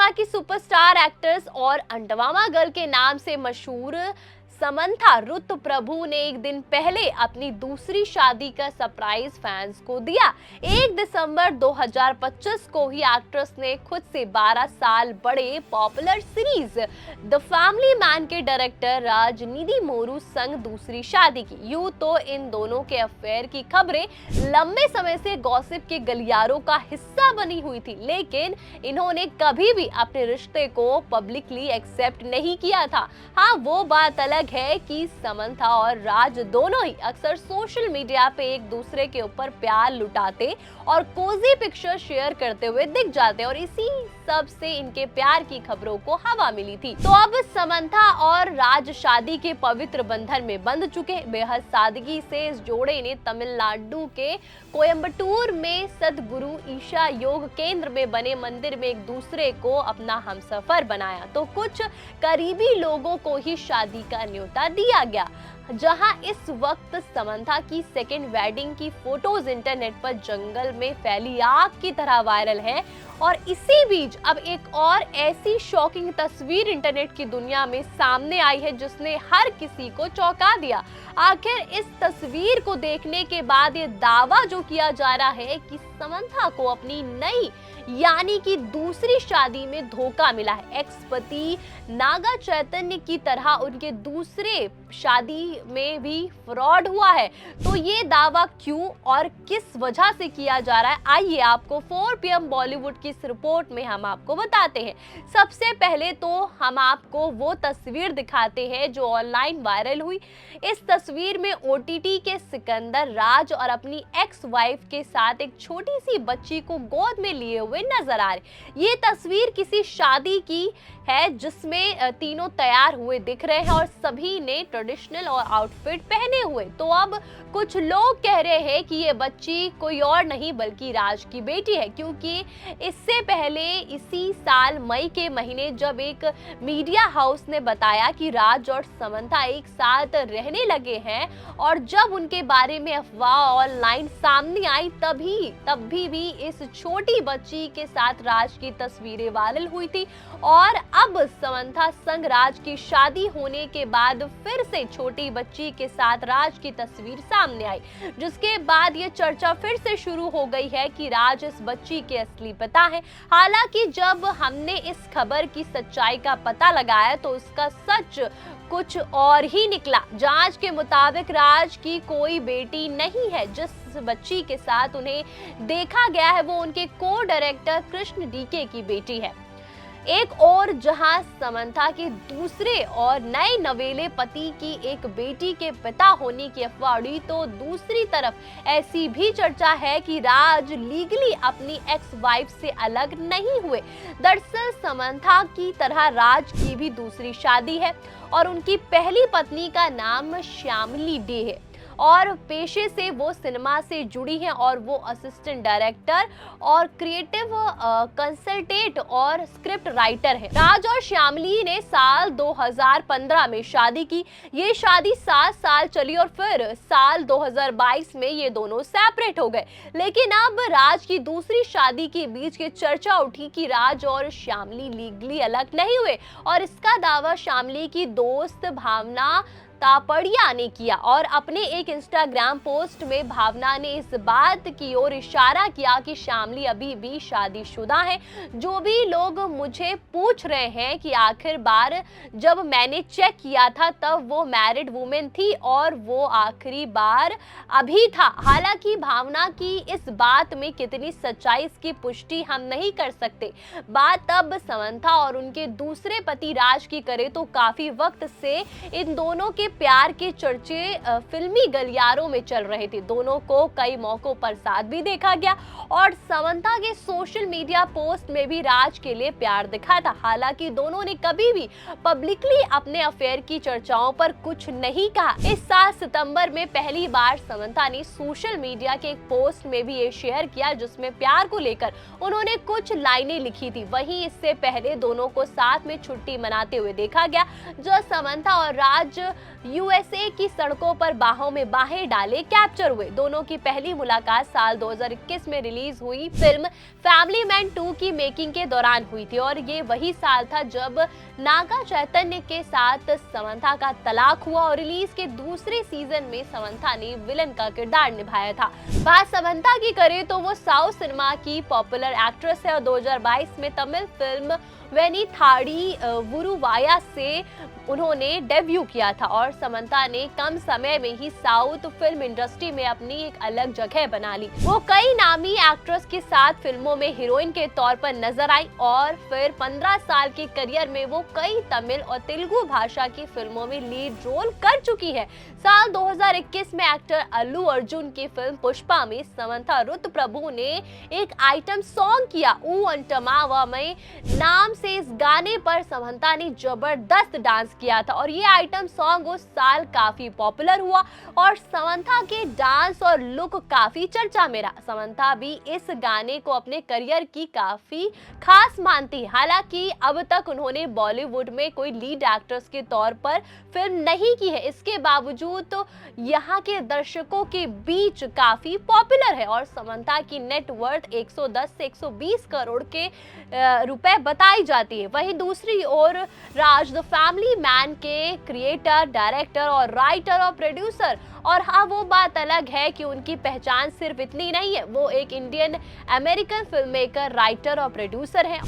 Cinema की superstar actress और अंडवामा girl के नाम से मशहूर समंथा रुत प्रभु ने एक दिन पहले अपनी दूसरी शादी का सरप्राइज फैंस को दिया। 1 दिसंबर 2025 को ही एक्ट्रेस ने खुद से 12 साल बड़े popular series the family man के डायरेक्टर राजनिधि मोरू संग दूसरी शादी की। यूं तो इन दोनों के अफेयर की खबरें लंबे समय से गॉसिप के गलियारों का हिस्सा बनी हुई थी, लेकिन इन्होंने कभी भी अपने रिश्ते को पब्लिकली एक्सेप्ट नहीं किया था। हाँ, वो बात अलग है कि समंथा और राज दोनों ही अक्सर सोशल मीडिया पे एक दूसरे के ऊपर प्यार लुटाते और कोजी पिक्चर शेयर करते हुए दिख जाते, और इसी सब से इनके प्यार की खबरों को हवा मिली थी। तो अब समंथा और राज शादी के पवित्र बंधन में बंध चुके। बेहद सादगी से इस जोड़े ने तमिलनाडु के कोयम्बटूर में सदगुरु ईशा योग केंद्र में बने मंदिर में एक दूसरे को अपना हमसफर बनाया, तो कुछ करीबी लोगों को ही शादी का न्योता दिया गया। जहां इस वक्त समंथा की सेकेंड वेडिंग की फोटोज इंटरनेट पर जंगल में फैली आग की तरह वायरल है, और इसी बीच अब एक और ऐसी शॉकिंग तस्वीर इंटरनेट की दुनिया में सामने आई है जिसने हर किसी को चौंका दिया। आखिर इस तस्वीर को देखने के बाद ये दावा जो किया जा रहा है कि समंथा को अपनी नई यानी कि दूसरी शादी में धोखा मिला है। एक्स पति नागा चैतन्य की तरह उनके दूसरे शादी में भी फ्रॉड हुआ है। तो ये दावा क्यों और किस वजह से किया जा रहा है, आइए आपको 4 PM बॉलीवुड की इस रिपोर्ट में हम आपको बताते हैं। सबसे पहले तो हम आपको वो तस्वीर दिखाते हैं जो ऑनलाइन वायरल हुई। इस तस्वीर में OTT के सिकंदर राज और अपनी एक्स वाइफ के साथ एक छोटी सी बच्ची को गोद में लिए हुए नजर आ रहे। ये तस्वीर किसी शादी की है जिसमें तीनों तैयार हुए दिख रहे हैं और सभी ने ट्रेडिशनल और आउटफिट पहने हुए। तो अब कुछ लोग कह रहे हैं कि ये बच्ची कोई और नहीं बल्कि राज की बेटी है, क्योंकि इससे पहले इसी साल मई के महीने जब एक मीडिया हाउस ने बताया कि राज और समंथा एक साथ रहने लगे हैं, और जब उनके बारे में अफवाह ऑनलाइन सामने आई तभी भी इस छोटी बच्ची के साथ राज की तस्वीरें वायरल हुई थी। और अब समंथा संग राज की शादी होने के बाद फिर से छोटी बच्ची के साथ राज की तस्वीर सामने आई, जिसके बाद ये चर्चा फिर से शुरू हो गई है कि राज इस बच्ची के असली पिता है। हालांकि जब हमने इस खबर की सच्चाई का पता लगाया तो उसका सच कुछ और ही निकला। जांच के मुताबिक राज की कोई बेटी नहीं है। जिस बच्ची के साथ उन्हें देखा गया है वो उनके को डायरेक्टर कृष्ण डीके की बेटी है। एक और जहां समंथा के दूसरे और नए नवेले पति की एक बेटी के पिता होने की अफवाह उड़ी, तो दूसरी तरफ ऐसी भी चर्चा है कि राज लीगली अपनी एक्स वाइफ से अलग नहीं हुए। दरअसल समंथा की तरह राज की भी दूसरी शादी है और उनकी पहली पत्नी का नाम श्यामली डे है और पेशे से वो सिनेमा से जुड़ी हैं और वो असिस्टेंट डायरेक्टर और क्रिएटिव कंसल्टेंट और स्क्रिप्ट राइटर है। राज और श्यामली ने साल 2015 में शादी की। ये शादी 7 साल चली और फिर साल 2022 में ये दोनों सेपरेट हो गए। लेकिन अब राज की दूसरी शादी के बीच ये चर्चा उठी कि राज और श्यामली लीगली अलग नहीं हुए, और इसका दावा श्यामली की दोस्त भावना तापड़िया ने किया। और अपने एक इंस्टाग्राम पोस्ट में भावना ने इस बात की ओर इशारा किया कि श्यामली अभी भी शादीशुदा है। जो भी लोग मुझे पूछ रहे हैं कि आखिर बार जब मैंने चेक किया था तब वो मैरिड वुमेन थी और वो आखिरी बार अभी था। हालांकि भावना की इस बात में कितनी सच्चाई इसकी पुष्टि हम नहीं कर सकते। बात अब समंथा और उनके दूसरे पति राज की करें तो काफी वक्त से इन दोनों के प्यार के चर्चे फिल्मी गलियारों में चल रहे थे। दोनों को कई मौकों पर साथ भी देखा गया और समंथा के सोशल मीडिया पोस्ट में भी राज के लिए प्यार दिखा था। हालांकि दोनों ने कभी भी पब्लिकली अपने अफेयर की चर्चाओं पर कुछ नहीं कहा। इस साल सितंबर में पहली बार समंथा ने सोशल मीडिया के एक पोस्ट में भी ये शेयर किया जिसमें प्यार को लेकर उन्होंने कुछ लाइनें लिखी थी। वहीं इससे पहले दोनों को साथ में छुट्टी मनाते हुए देखा गया, जो समंथा और राज यूएसए की सड़कों पर बाहों में बाहें डाले कैप्चर हुए। दोनों की पहली मुलाकात साल 2021 में रिलीज हुई फिल्म फैमिली मैन 2 की मेकिंग के दौरान हुई थी और ये वही साल था जब नागा चैतन्य के साथ समंथा का तलाक हुआ और रिलीज के दूसरे सीजन में समंथा ने विलन का किरदार निभाया था। बात समंथा की करें तो वो साउथ सिनेमा की पॉपुलर एक्ट्रेस है और 2022 में तमिल फिल्म वेनिथाड़ी वुरुवाया से उन्होंने डेब्यू किया था और समंथा ने कम समय में ही साउथ फिल्म इंडस्ट्री में अपनी एक अलग जगह बना ली। वो कई नामी एक्ट्रेस के साथ फिल्मों में हीरोइन के तौर पर नजर आई और फिर 15 साल के करियर में वो कई तमिल और तेलुगु भाषा की फिल्मों में लीड रोल कर चुकी है। साल 2021 में एक्टर अल्लू अर्जुन की फिल्म पुष्पा में समंथा रुत प्रभु ने एक आइटम सॉन्ग किया ऊ अंटमावा में नाम से। इस गाने पर समंथा ने जबरदस्त डांस किया था और ये आइटम सॉन्ग उस साल काफी पॉपुलर हुआ और समंथा के डांस और लुक काफी चर्चा में रहा। समंथा भी इस गाने को अपने करियर की काफी खास मानती है। हालांकि अब तक उन्होंने बॉलीवुड में कोई लीड एक्ट्रेस के तौर पर फिल्म नहीं की है, इसके बावजूद तो यहाँ के दर्शकों के बीच काफी पॉपुलर है और समंथा की नेट वर्थ 110 से 120 करोड़ के रुपए बताई जाती है। वहीं दूसरी ओर राज द फैमिली मैन के क्रिएटर, डायरेक्टर और राइटर और प्रोड्यूसर। और हाँ, वो बात अलग है कि उनकी पहचान सिर्फ इतनी नहीं है, वो एक Indian American film maker, writer और प्रोड्यूसर हैं।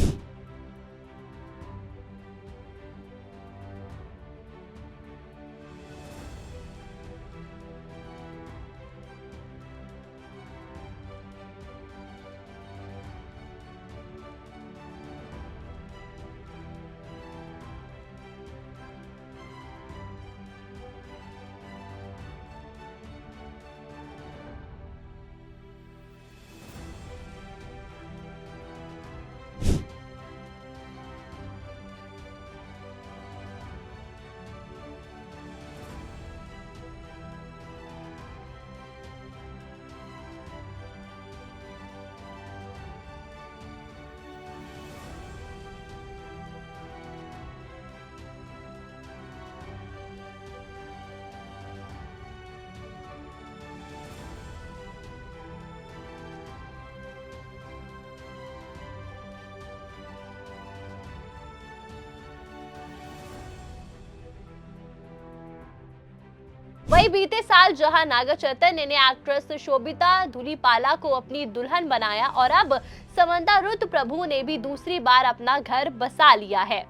वही बीते साल जहां नागा चैतन्य ने एक्ट्रेस शोभिता धुलीपाला को अपनी दुल्हन बनाया और अब समंथा रुत प्रभु ने भी दूसरी बार अपना घर बसा लिया है।